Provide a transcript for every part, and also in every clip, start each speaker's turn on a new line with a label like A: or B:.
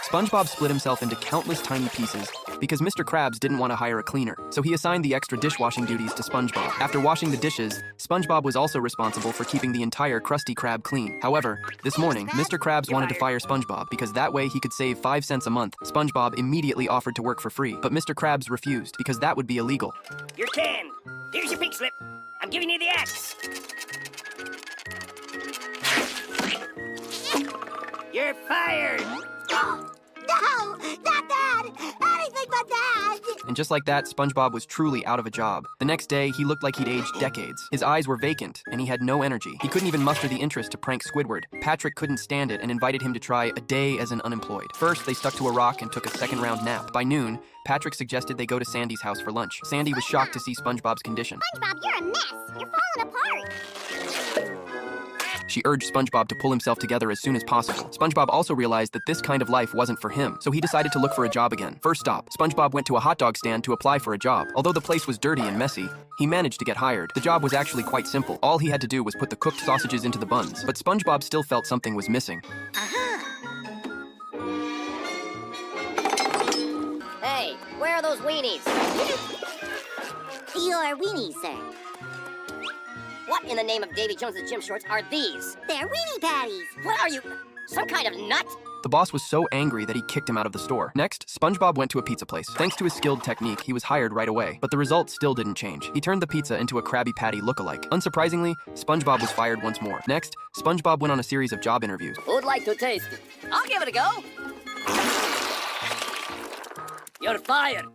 A: SpongeBob split himself into countless tiny pieces because Mr. Krabs didn't want to hire a cleaner, so he assigned the extra dishwashing duties to SpongeBob. After washing the dishes, SpongeBob was also responsible for keeping the entire Krusty Krab clean. However, this morning, Mr. Krabs wanted to fire SpongeBob because that way he could save 5 cents a month. SpongeBob immediately offered to work for free, but Mr. Krabs refused because that would be illegal.
B: You're canned. Here's your pink slip. I'm giving you the axe. You're fired.
C: No, not that! Anything but that!
A: And just like that, SpongeBob was truly out of a job. The next day, he looked like he'd aged decades. His eyes were vacant, and he had no energy. He couldn't even muster the interest to prank Squidward. Patrick couldn't stand it and invited him to try a day as an unemployed. First, they stuck to a rock and took a second-round nap. By noon, Patrick suggested they go to Sandy's house for lunch. Sandy was shocked to see SpongeBob's condition.
C: SpongeBob, you're a mess! You're falling apart!
A: She urged SpongeBob to pull himself together as soon as possible. SpongeBob also realized that this kind of life wasn't for him, so he decided to look for a job again. First stop, SpongeBob went to a hot dog stand to apply for a job. Although the place was dirty and messy, he managed to get hired. The job was actually quite simple. All he had to do was put the cooked sausages into the buns. But SpongeBob still felt something was missing.
D: Hey, where are those weenies?
C: Your weenies, sir.
D: What in the name of Davy Jones's gym shorts are these?
C: They're weenie patties!
D: What are you, some kind of nut?
A: The boss was so angry that he kicked him out of the store. Next, SpongeBob went to a pizza place. Thanks to his skilled technique, he was hired right away. But the results still didn't change. He turned the pizza into a Krabby Patty look-alike. Unsurprisingly, SpongeBob was fired once more. Next, SpongeBob went on a series of job interviews.
D: Who'd like to taste it? I'll give it a go. You're fired.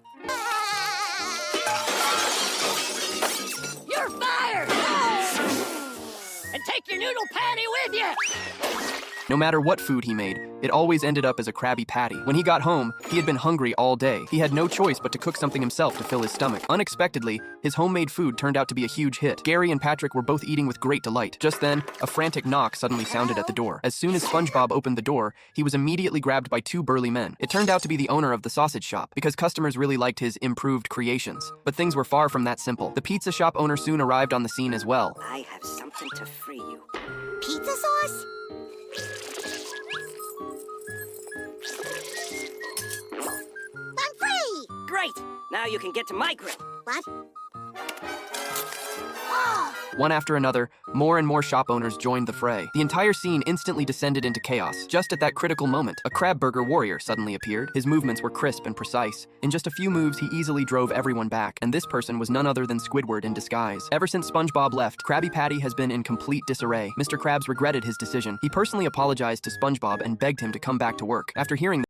D: You're fired! And take your noodle patty with you!
A: No matter what food he made, it always ended up as a Krabby Patty. When he got home, he had been hungry all day. He had no choice but to cook something himself to fill his stomach. Unexpectedly, his homemade food turned out to be a huge hit. Gary and Patrick were both eating with great delight. Just then, a frantic knock suddenly sounded at the door. As soon as SpongeBob opened the door, he was immediately grabbed by 2 burly men. It turned out to be the owner of the sausage shop, because customers really liked his improved creations. But things were far from that simple. The pizza shop owner soon arrived on the scene as well.
B: I have something to free you.
C: Pizza sauce? I'm free!
B: Great! Now you can get to my grill.
C: What?
A: One after another, more and more shop owners joined the fray. The entire scene instantly descended into chaos. Just at that critical moment, a crab burger warrior suddenly appeared. His movements were crisp and precise. In just a few moves, he easily drove everyone back, and this person was none other than Squidward in disguise. Ever since SpongeBob left, Krabby Patty has been in complete disarray. Mr. Krabs regretted his decision. He personally apologized to SpongeBob and begged him to come back to work. After hearing